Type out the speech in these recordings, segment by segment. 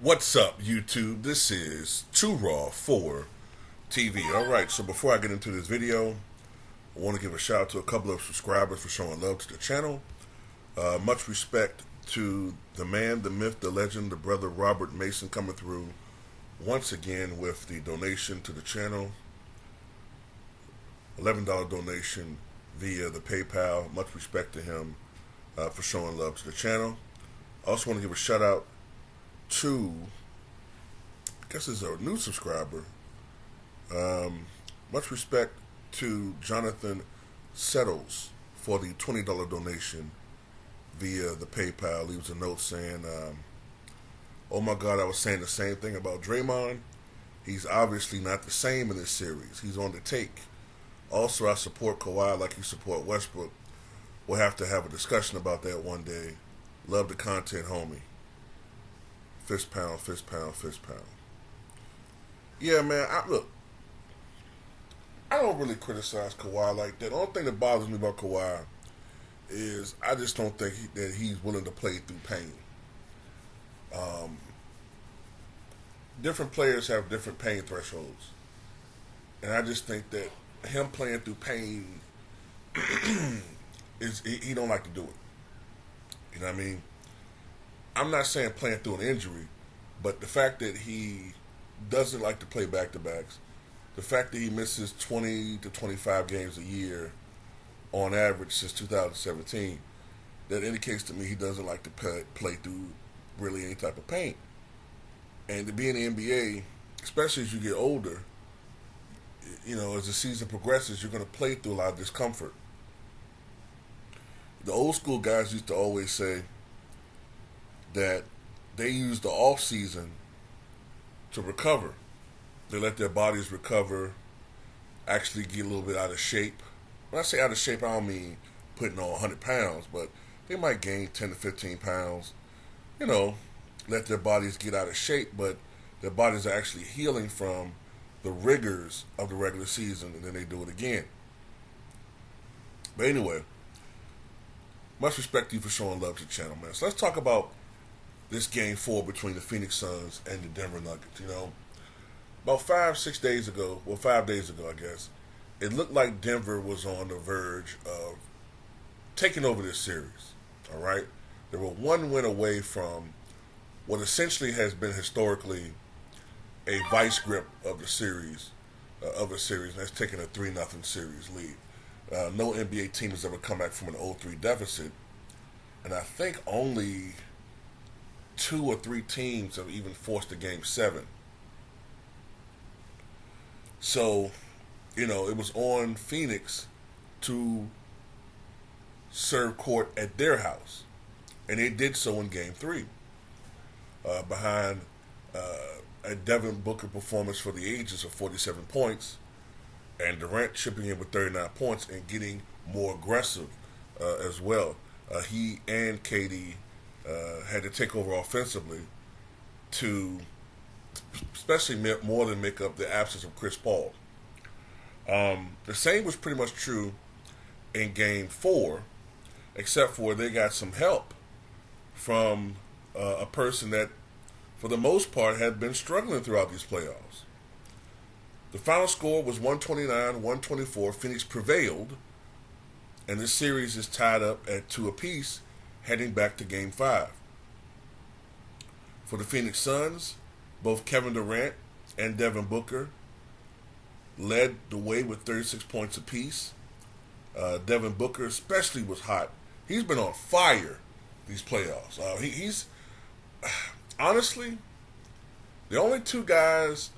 What's up, YouTube? This is Too Raw for TV. Alright, so before I get into this video, I want to give a shout out to a couple of subscribers for showing love to the channel. Much respect to the man, the myth, the legend, the brother Robert Mason coming through once again with the donation to the channel. $11 donation via the PayPal. Much respect to him for showing love to the channel. I also want to give a shout out to, I guess it's a new subscriber. Much respect to Jonathan Settles for the $20 donation via the PayPal. Leaves a note saying, oh my God, I was saying the same thing about Draymond. He's obviously not the same in this series. He's on the take. Also, I support Kawhi like you support Westbrook. We'll have to have a discussion about that one day. Love the content, homie. Fist pound, fist pound, fist pound. Yeah, man, look, I don't really criticize Kawhi like that. The only thing that bothers me about Kawhi is I just don't think that he's willing to play through pain. Different players have different pain thresholds. And I just think that him playing through pain, he don't like to do it. You know what I mean? I'm not saying playing through an injury, but the fact that he doesn't like to play back-to-backs, the fact that he misses 20 to 25 games a year on average since 2017, that indicates to me he doesn't like to play through really any type of pain. And to be in the NBA, especially as you get older, you know, as the season progresses, you're going to play through a lot of discomfort. The old school guys used to always say that they use the off season to recover. They let their bodies recover, actually get a little bit out of shape. When I say out of shape, I don't mean putting on 100 pounds, but they might gain 10 to 15 pounds. You know, let their bodies get out of shape, but their bodies are actually healing from the rigors of the regular season, and then they do it again. But anyway, much respect to you for showing love to the channel, man. So let's talk about this game 4 between the Phoenix Suns and the Denver Nuggets. You know, about 5 days ago, I guess, it looked like Denver was on the verge of taking over this series. All right, they were one win away from what essentially has been historically a vice grip of the series, and that's taking a 3-0 series lead. No NBA team has ever come back from an 0-3 deficit, and I think only 2 or 3 teams have even forced a game 7. So, you know, it was on Phoenix to serve court at their house, and they did so in game 3, behind a Devin Booker performance for the ages of 47 points, and Durant chipping in with 39 points and getting more aggressive as well. He and KD had to take over offensively to especially more than make up the absence of Chris Paul. The same was pretty much true in Game 4, except for they got some help from a person that, for the most part, had been struggling throughout these playoffs. The final score was 129-124. Phoenix prevailed, and this series is tied up at 2 apiece, heading back to Game 5. For the Phoenix Suns, both Kevin Durant and Devin Booker led the way with 36 points apiece. Devin Booker especially was hot. He's been on fire these playoffs. He's honestly the only two guys.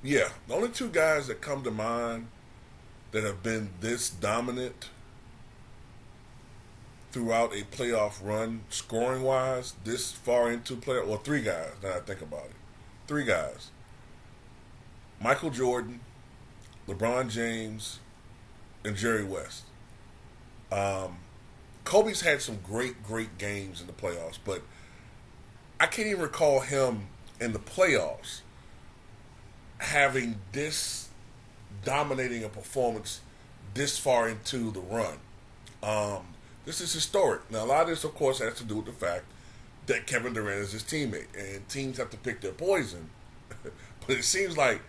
The only two guys that come to mind that have been this dominant throughout a playoff run, scoring wise, this far into playoff, well, 3 guys. Now I think about it, 3 guys: Michael Jordan, LeBron James, and Jerry West. Kobe's had some great games in the playoffs, but I can't even recall him in the playoffs having this dominating a performance this far into the run. This is historic. Now, a lot of this, of course, has to do with the fact that Kevin Durant is his teammate, and teams have to pick their poison. But it seems like,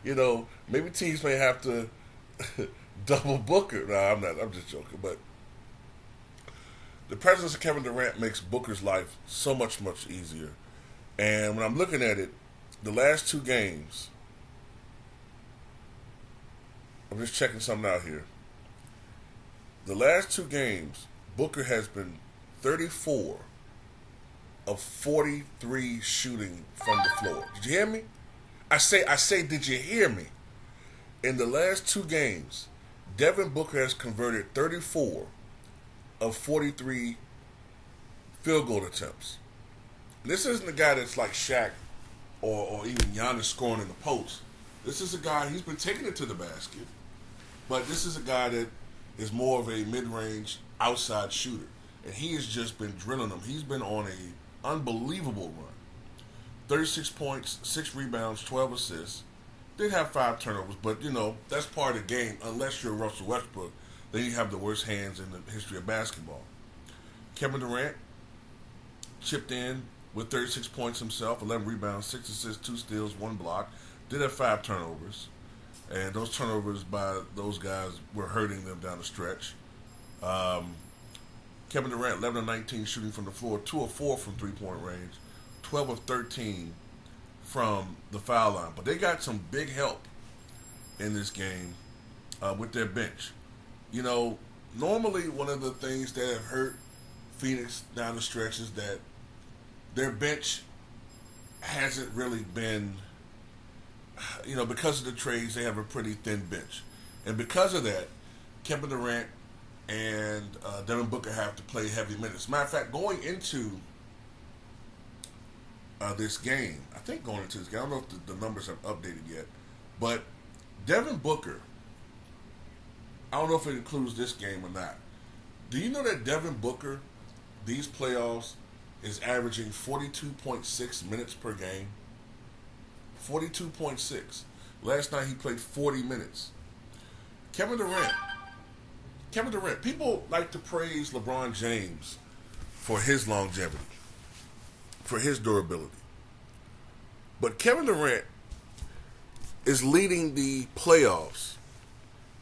maybe teams may have to double Booker. No, I'm not. I'm just joking. But the presence of Kevin Durant makes Booker's life so much easier. And when I'm looking at it, the last two games, I'm just checking something out here. The last two games, Booker has been 34 of 43 shooting from the floor. Did you hear me? I say, did you hear me? In the last two games, Devin Booker has converted 34 of 43 field goal attempts. This isn't a guy that's like Shaq or even Giannis scoring in the post. This is a guy, he's been taking it to the basket, but this is a guy that is more of a mid-range outside shooter. And he has just been drilling them. He's been on an unbelievable run. 36 points, 6 rebounds, 12 assists. Did have 5 turnovers, but, that's part of the game. Unless you're Russell Westbrook, then you have the worst hands in the history of basketball. Kevin Durant chipped in with 36 points himself, 11 rebounds, 6 assists, 2 steals, 1 block. Did have 5 turnovers. And those turnovers by those guys were hurting them down the stretch. Kevin Durant, 11 of 19 shooting from the floor, 2 of 4 from three-point range, 12 of 13 from the foul line. But they got some big help in this game with their bench. Normally one of the things that have hurt Phoenix down the stretch is that their bench hasn't really been, because of the trades, they have a pretty thin bench. And because of that, Kevin Durant and Devin Booker have to play heavy minutes. Matter of fact, going into this game, I don't know if the numbers have updated yet, but Devin Booker, I don't know if it includes this game or not. Do you know that Devin Booker, these playoffs, is averaging 42.6 minutes per game? 42.6. Last night he played 40 minutes. Kevin Durant, people like to praise LeBron James for his longevity, for his durability. But Kevin Durant is leading the playoffs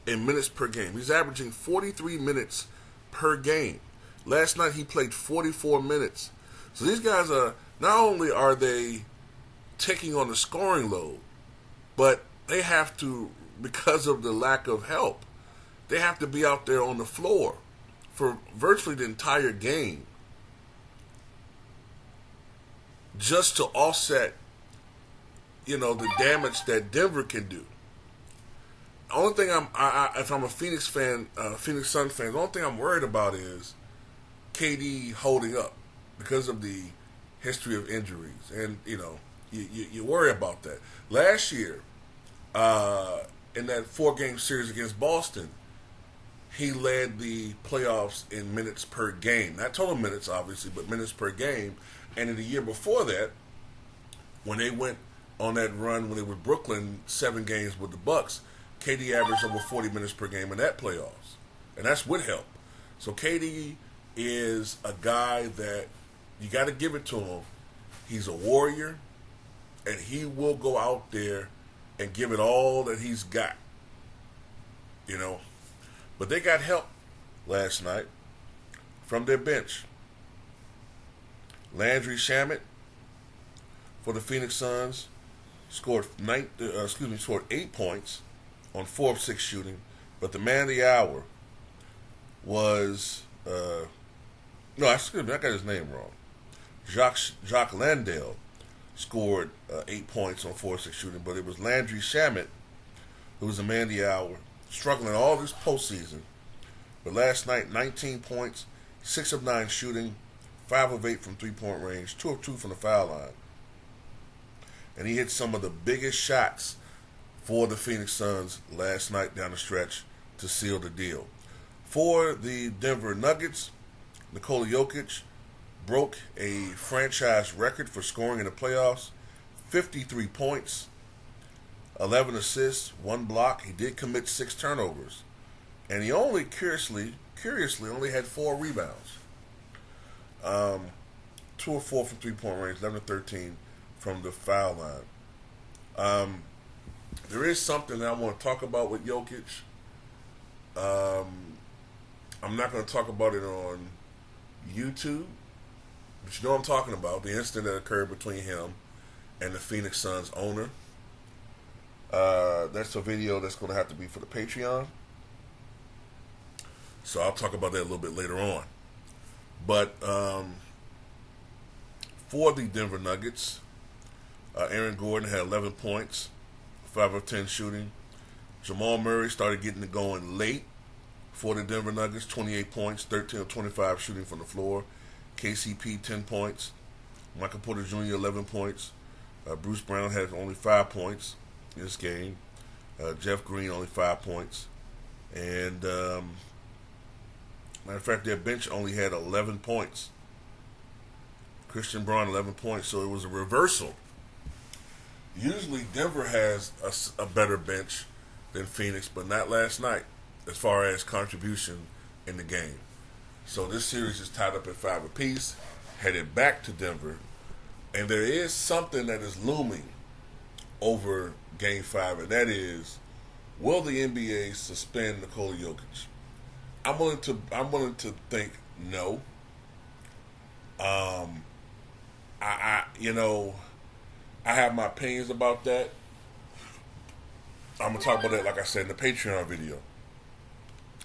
in minutes per game. He's averaging 43 minutes per game. Last night he played 44 minutes. So these guys not only are they taking on the scoring load, but they have to, because of the lack of help, they have to be out there on the floor for virtually the entire game just to offset, the damage that Denver can do. The only thing if I'm a Phoenix fan, Phoenix Suns fan, the only thing I'm worried about is KD holding up because of the history of injuries. And, you worry about that. Last year, in that 4-game series against Boston, he led the playoffs in minutes per game. Not total minutes, obviously, but minutes per game. And in the year before that, when they went on that run when they were Brooklyn, 7 games with the Bucks, KD averaged over 40 minutes per game in that playoffs. And that's with help. So KD is a guy that you got to give it to him. He's a warrior, and he will go out there and give it all that he's got. But they got help last night from their bench. Landry Shamet for the Phoenix Suns scored 8 points on 4 of 6 shooting, but the man of the hour was I got his name wrong. Jacques Landale scored 8 points on 4 of 6 shooting, but it was Landry Shamet who was the man of the hour, struggling all this postseason. But last night, 19 points, 6 of 9 shooting, 5 of 8 from three-point range, 2 of 2 from the foul line. And he hit some of the biggest shots for the Phoenix Suns last night down the stretch to seal the deal. For the Denver Nuggets, Nikola Jokic broke a franchise record for scoring in the playoffs, 53 points, 11 assists, 1 block. He did commit 6 turnovers. And he only, curiously only had 4 rebounds. 2 or 4 from 3-point range, 11 to 13 from the foul line. There is something that I want to talk about with Jokic. I'm not going to talk about it on YouTube, but you know what I'm talking about, the incident that occurred between him and the Phoenix Suns owner. That's a video that's going to have to be for the Patreon. So I'll talk about that a little bit later on. But for the Denver Nuggets, Aaron Gordon had 11 points, 5 of 10 shooting. Jamal Murray started getting it going late for the Denver Nuggets, 28 points, 13 of 25 shooting from the floor. KCP, 10 points. Michael Porter Jr., 11 points. Bruce Brown had only 5 points in this game. Jeff Green, only 5 points. And, matter of fact, their bench only had 11 points. Christian Braun, 11 points. So it was a reversal. Usually Denver has a better bench than Phoenix, but not last night as far as contribution in the game. So this series is tied up at 5 apiece, headed back to Denver. And there is something that is looming over Game 5, and that is, will the NBA suspend Nikola Jokic? I'm willing to think no. I have my opinions about that. I'm gonna talk about that, like I said, in the Patreon video.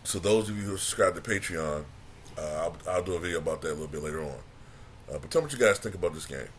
So those of you who subscribe to Patreon, I'll do a video about that a little bit later on. But tell me what you guys think about this game.